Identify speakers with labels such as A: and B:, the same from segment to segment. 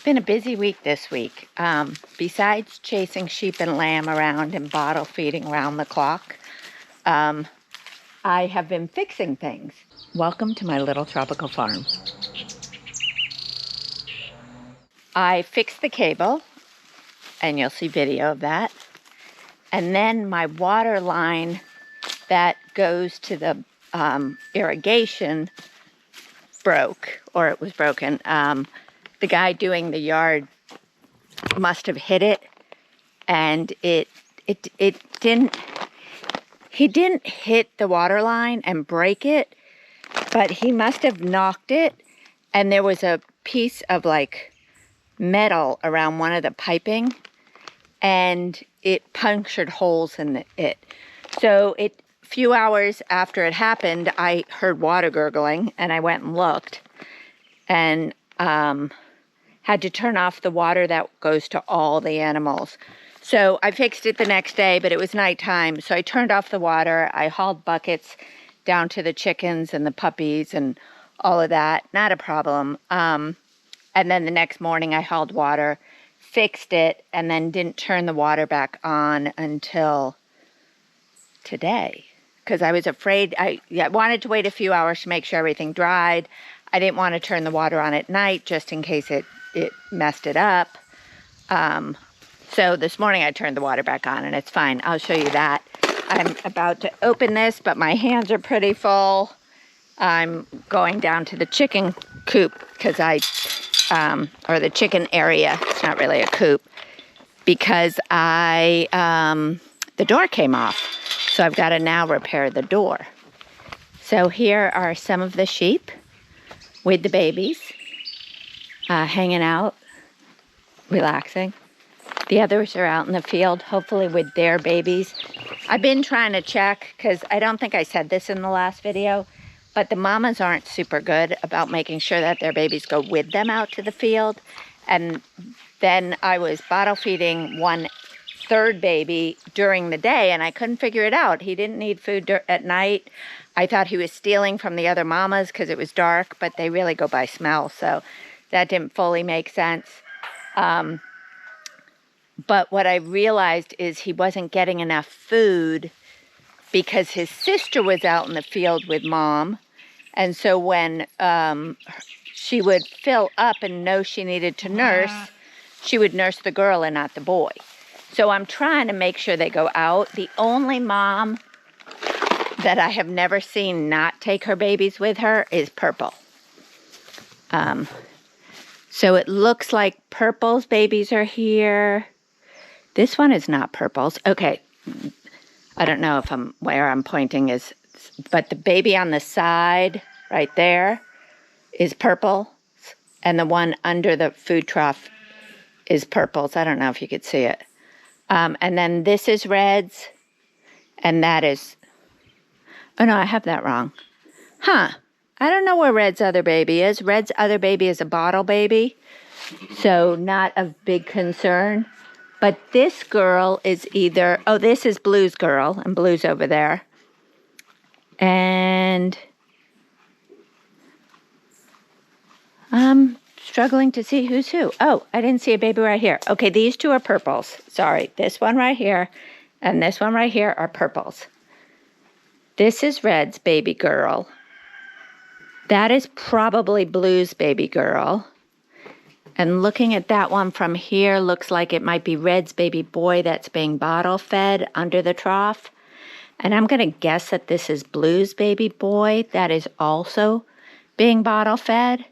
A: It's been a busy week this week. Besides chasing sheep and lamb around and bottle feeding around the clock, I have been fixing things. Welcome to my little tropical farm. I fixed the cable, and you'll see video of that. And then my water line that goes to the irrigation broke, or it was broken. The guy doing the yard must have hit it, and it didn't. He didn't hit the water line and break it, but he must have knocked it, and there was a piece of like metal around one of the piping, and it punctured holes in it. So a few hours after it happened, I heard water gurgling, and I went and looked, and had to turn off the water that goes to all the animals. So I fixed it the next day, but it was nighttime, so I turned off the water. I hauled buckets down to the chickens and the puppies and all of that. Not a problem. And then the next morning I hauled water, fixed it, and then didn't turn the water back on until today, because I was afraid. I wanted to wait a few hours to make sure everything dried. I didn't want to turn the water on at night just in case it messed it up. So this morning I turned the water back on, and it's fine. I'll show you that. I'm about to open this, but my hands are pretty full. I'm going down to the chicken coop because or the chicken area. It's not really a coop, because the door came off. So I've got to now repair the door. So here are some of the sheep with the babies, hanging out, relaxing. The others are out in the field, hopefully with their babies. I've been trying to check, because I don't think I said this in the last video, but the mamas aren't super good about making sure that their babies go with them out to the field. And then I was bottle feeding one third baby during the day, and I couldn't figure it out. He didn't need food at night. I thought he was stealing from the other mamas because it was dark, but they really go by smell, so that didn't fully make sense. But what I realized is he wasn't getting enough food because his sister was out in the field with mom. And so when she would fill up and know she needed to nurse, she would nurse the girl and not the boy. So I'm trying to make sure they go out. The only mom that I have never seen not take her babies with her is Purple. So it looks like Purple's babies are here. This one is not Purple's. Okay. I don't know if where I'm pointing is, but the baby on the side right there is Purple, and the one under the food trough is Purple's. I don't know if you could see it. And then this is Red's, and that is, oh no, I have that wrong. I don't know where Red's other baby is. Red's other baby is a bottle baby, so not a big concern. But this girl is either, this is Blue's girl, and Blue's over there. And I'm struggling to see who's who. Oh, I didn't see a baby right here. Okay, these two are Purples. Sorry, this one right here and this one right here are Purples. This is Red's baby girl. That is probably Blue's baby girl. And looking at that one from here, looks like it might be Red's baby boy that's being bottle fed under the trough. And I'm going to guess that this is Blue's baby boy that is also being bottle fed.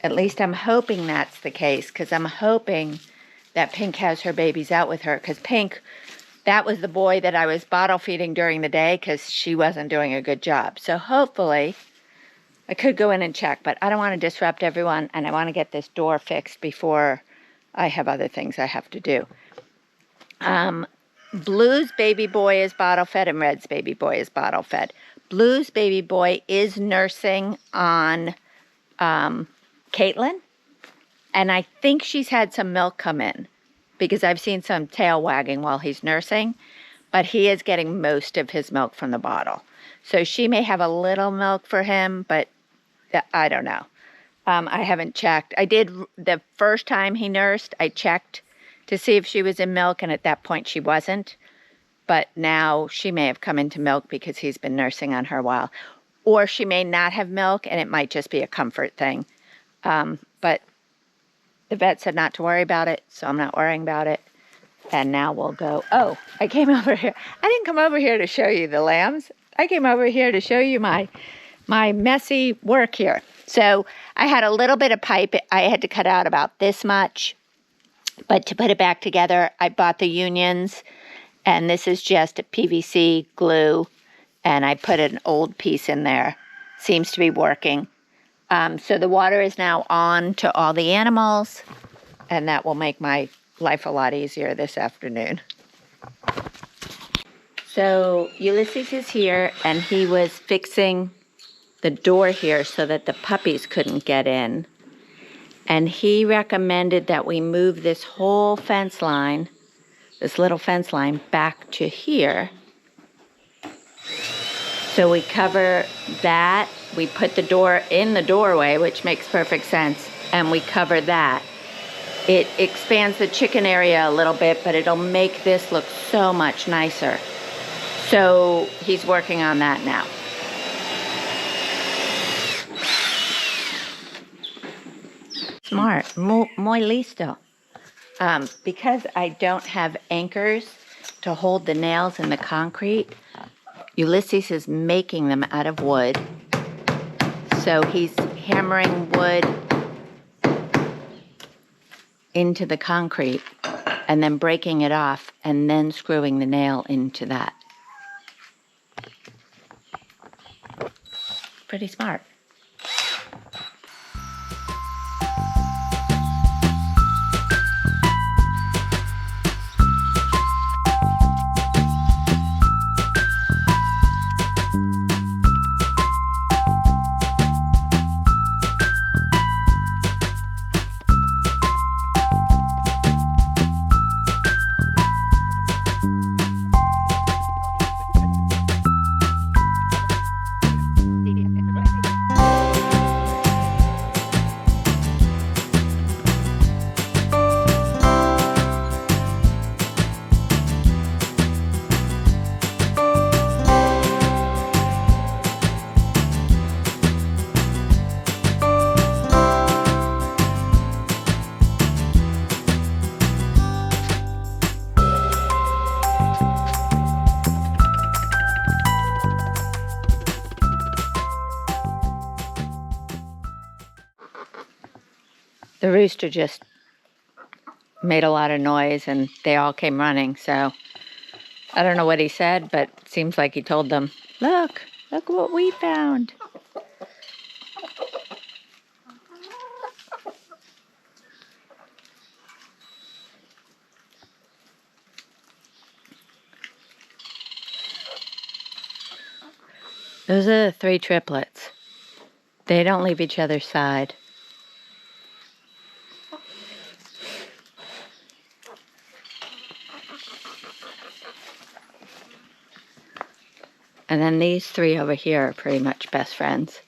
A: At least I'm hoping that's the case, because I'm hoping that Pink has her babies out with her. Because Pink, that was the boy that I was bottle feeding during the day because she wasn't doing a good job. So hopefully, I could go in and check, but I don't want to disrupt everyone, and I want to get this door fixed before I have other things I have to do. Blue's baby boy is bottle fed, and Red's baby boy is bottle fed. Blue's baby boy is nursing on Caitlin, and I think she's had some milk come in, because I've seen some tail wagging while he's nursing, but he is getting most of his milk from the bottle. So she may have a little milk for him, but I don't know. I haven't checked. I did the first time he nursed, I checked to see if she was in milk, and at that point she wasn't. But now she may have come into milk because he's been nursing on her a while. Or she may not have milk, and it might just be a comfort thing. But the vet said not to worry about it, so I'm not worrying about it. And now we'll go. Oh, I came over here. I didn't come over here to show you the lambs. I came over here to show you my messy work here. So I had a little bit of pipe. I had to cut out about this much. But to put it back together, I bought the unions. And this is just a PVC glue. And I put an old piece in there. Seems to be working. So the water is now on to all the animals. And that will make my life a lot easier this afternoon. So Ulysses is here, and he was fixing the door here so that the puppies couldn't get in. And he recommended that we move this whole fence line, this little fence line, back to here. So we cover that. We put the door in the doorway, which makes perfect sense, and we cover that. It expands the chicken area a little bit, but it'll make this look so much nicer. So he's working on that now. Smart. Muy listo. Because I don't have anchors to hold the nails in the concrete, Ulysses is making them out of wood. So he's hammering wood into the concrete and then breaking it off and then screwing the nail into that. Pretty smart. The rooster just made a lot of noise and they all came running. So I don't know what he said, but it seems like he told them, look what we found. Those are the 3 triplets. They don't leave each other's side. And then these 3 over here are pretty much best friends.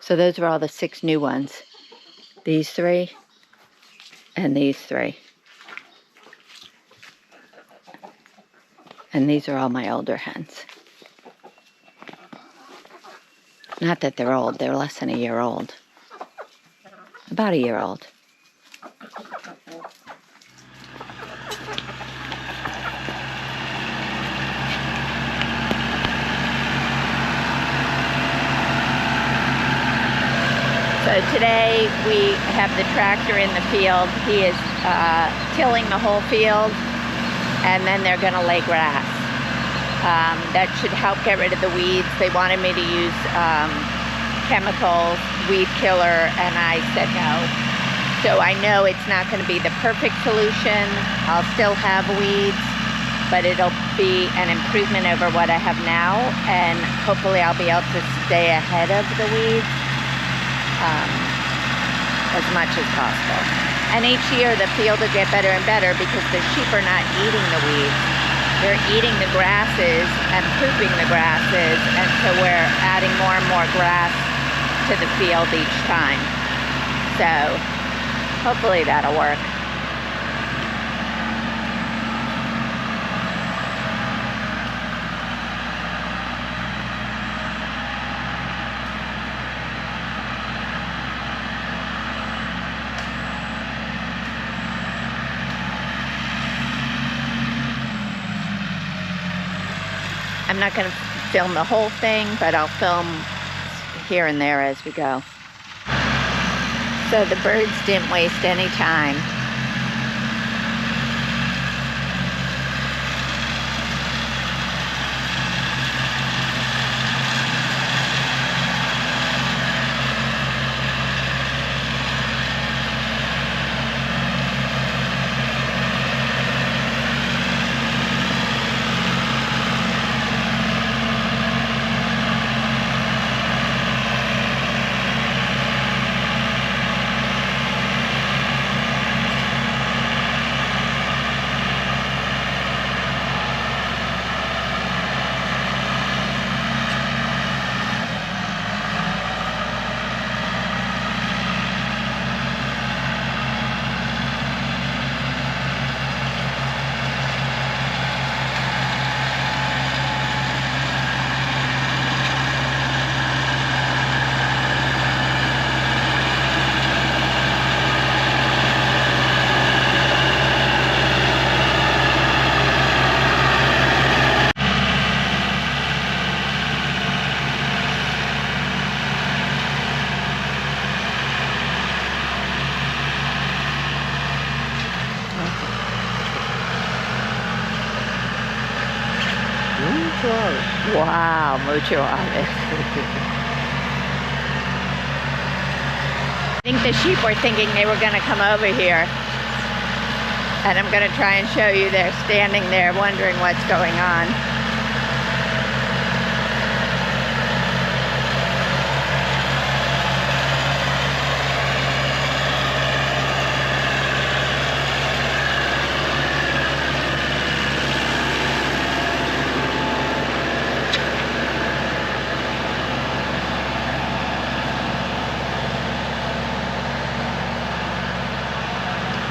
A: So those are all the 6 new ones. These 3 and these 3. And these are all my older hens. Not that they're old, they're less than a year old. About a year old. So today we have the tractor in the field. He is tilling the whole field, and then they're going to lay grass. That should help get rid of the weeds. They wanted me to use chemicals, weed killer, and I said no. So I know it's not going to be the perfect solution. I'll still have weeds, but it'll be an improvement over what I have now, and hopefully I'll be able to stay ahead of the weeds as much as possible. And each year the field will get better and better because the sheep are not eating the weeds. They're eating the grasses and pooping the grasses, and so we're adding more and more grass to the field each time. So hopefully that'll work. I'm not going to film the whole thing, but I'll film here and there as we go. So the birds didn't waste any time. Wow, mucho aves. I think the sheep were thinking they were going to come over here. And I'm going to try and show you they're standing there wondering what's going on.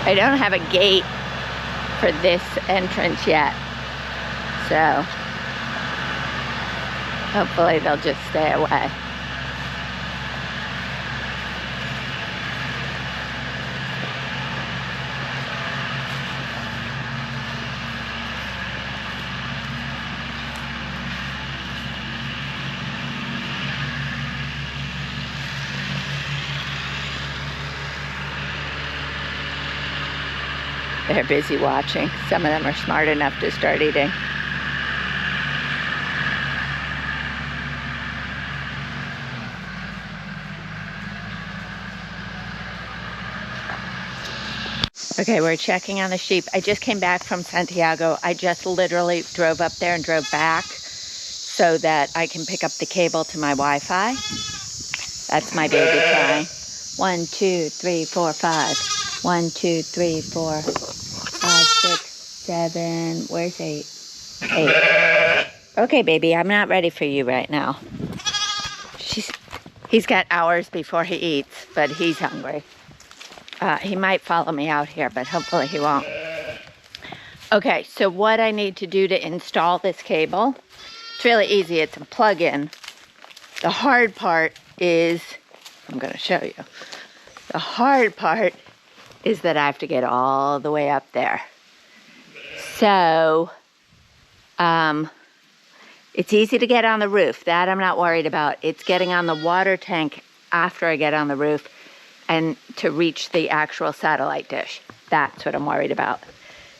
A: I don't have a gate for this entrance yet, so hopefully they'll just stay away. They're busy watching. Some of them are smart enough to start eating. Okay, we're checking on the sheep. I just came back from Santiago. I just literally drove up there and drove back so that I can pick up the cable to my Wi-Fi. That's my baby crying. 1, 2, 3, 4, 5. 1, 2, 3, 4, 5, 6, 7. Where's 8? 8. Okay, baby, I'm not ready for you right now. He's got hours before he eats, but he's hungry. He might follow me out here, but hopefully he won't. Okay, so what I need to do to install this cable, it's really easy. It's a plug-in. The hard part is, I'm going to show you. The hard part is that I have to get all the way up there. So, it's easy to get on the roof. That I'm not worried about. It's getting on the water tank after I get on the roof and to reach the actual satellite dish. That's what I'm worried about.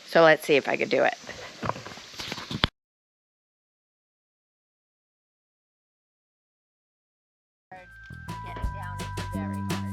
A: So let's see if I can do it. Getting down is very hard.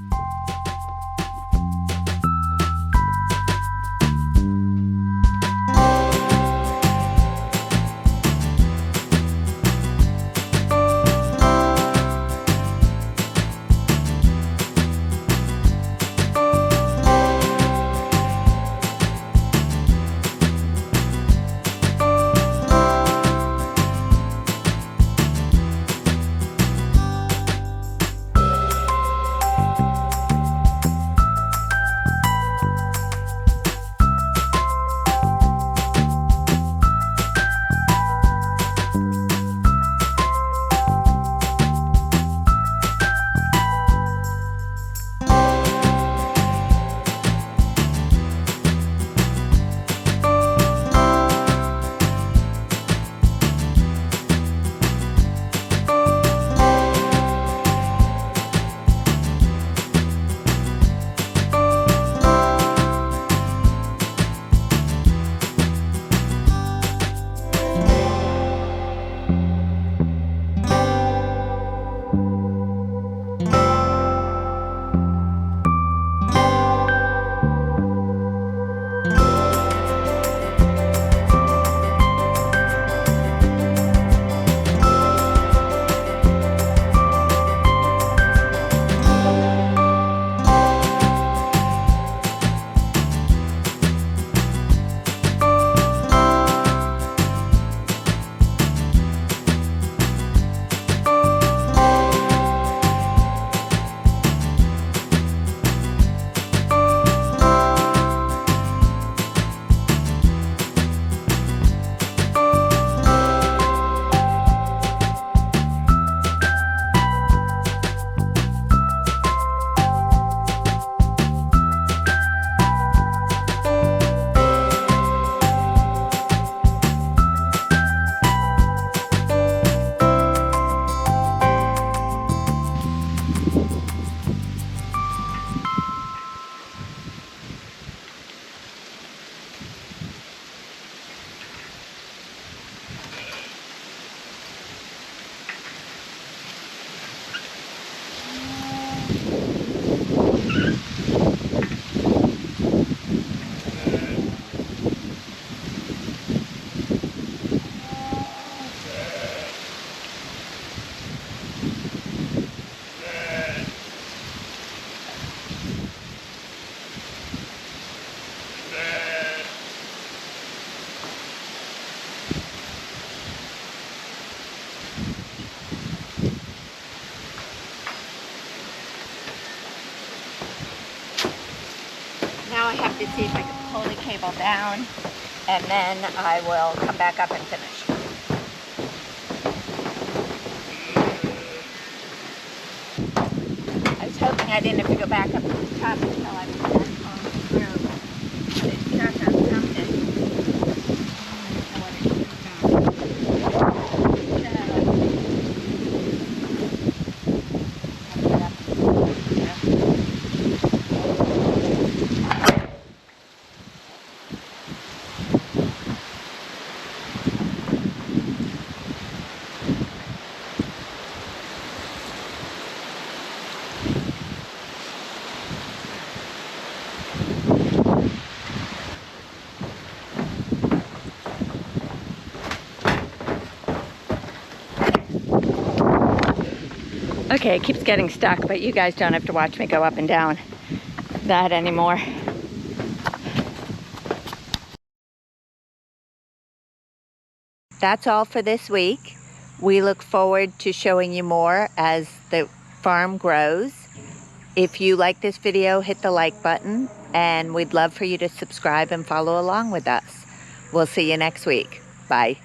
A: I have to see if I can pull the cable down, and then I will come back up and finish. I was hoping I didn't have to go back up to the top until I was back on through. But it's stuck on something. I want it to Okay, it keeps getting stuck, but you guys don't have to watch me go up and down that anymore. That's all for this week. We look forward to showing you more as the farm grows. If you like this video, hit the like button, and we'd love for you to subscribe and follow along with us. We'll see you next week. Bye.